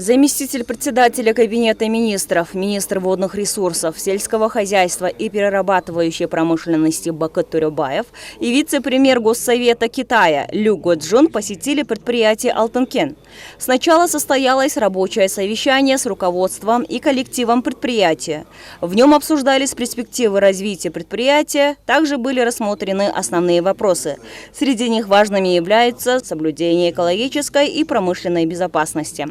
Заместитель председателя Кабинета министров, министр водных ресурсов, сельского хозяйства и перерабатывающей промышленности Бакыт Төрөбаев и вице-премьер Госсовета Китая Лю Годжун посетили предприятие Алтынкен. Сначала состоялось рабочее совещание с руководством и коллективом предприятия. В нем обсуждались перспективы развития предприятия, также были рассмотрены основные вопросы. Среди них важными являются соблюдение экологической и промышленной безопасности.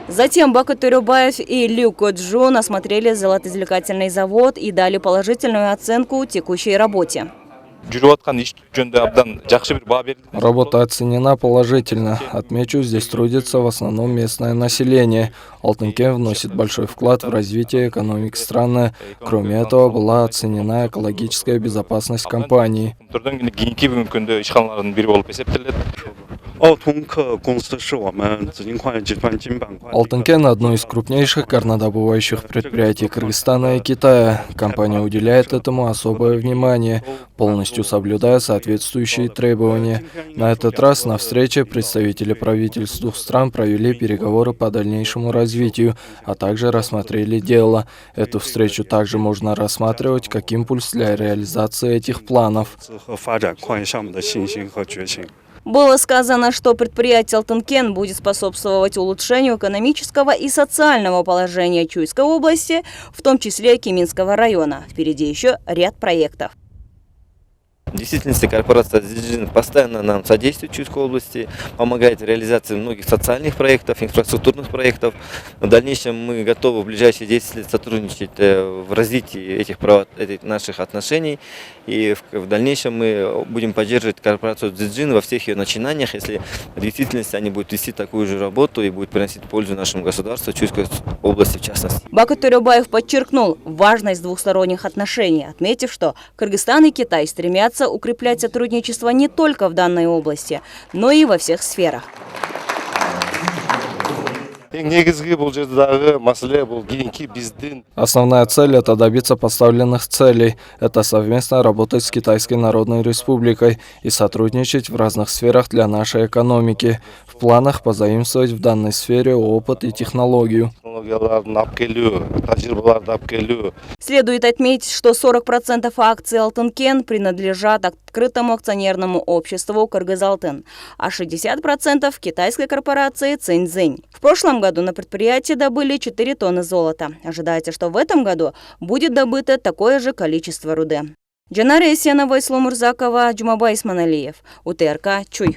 Затем Бакыт Төрөбаев и Лю Годжун осмотрели золотоизвлекательный завод и дали положительную оценку текущей работе. Работа оценена положительно. Отмечу, здесь трудится в основном местное население. Алтынкен вносит большой вклад в развитие экономики страны. Кроме этого, была оценена экологическая безопасность компании. Алтынкен – одно из крупнейших горнодобывающих предприятий Кыргызстана и Китая. Компания уделяет этому особое внимание, полностью соблюдая соответствующие требования. На этот раз на встрече представители правительств двух стран провели переговоры по дальнейшему развитию, а также рассмотрели дело. Эту встречу также можно рассматривать как импульс для реализации этих планов. Было сказано, что предприятие Алтынкен будет способствовать улучшению экономического и социального положения Чуйской области, в том числе Кеминского района. Впереди еще ряд проектов. В действительности корпорация «Дзиджин» постоянно нам содействует в Чуйской области, помогает в реализации многих социальных проектов, инфраструктурных проектов. В дальнейшем мы готовы в ближайшие 10 лет сотрудничать в развитии этих наших отношений. И в дальнейшем мы будем поддерживать корпорацию «Дзиджин» во всех ее начинаниях, если в действительности они будут вести такую же работу и будут приносить пользу нашему государству, Чуйской области в частности. Бакыт Төрөбаев подчеркнул важность двухсторонних отношений, отметив, что Кыргызстан и Китай стремятся укреплять сотрудничество не только в данной области, но и во всех сферах. Основная цель – это добиться поставленных целей. Это совместно работать с Китайской Народной Республикой и сотрудничать в разных сферах для нашей экономики. В планах позаимствовать в данной сфере опыт и технологию. Следует отметить, что 40% акций Алтынкен принадлежат открытому акционерному обществу «Кыргызалтын», а 60% китайской корпорации «Циньцзинь». В прошлом году на предприятии добыли 4 тонны золота. Ожидается, что в этом году будет добыто такое же количество руды. Джанара Есенова, Ислом Мурзакова, Джумабай Исманалиев. УТРК Чуй.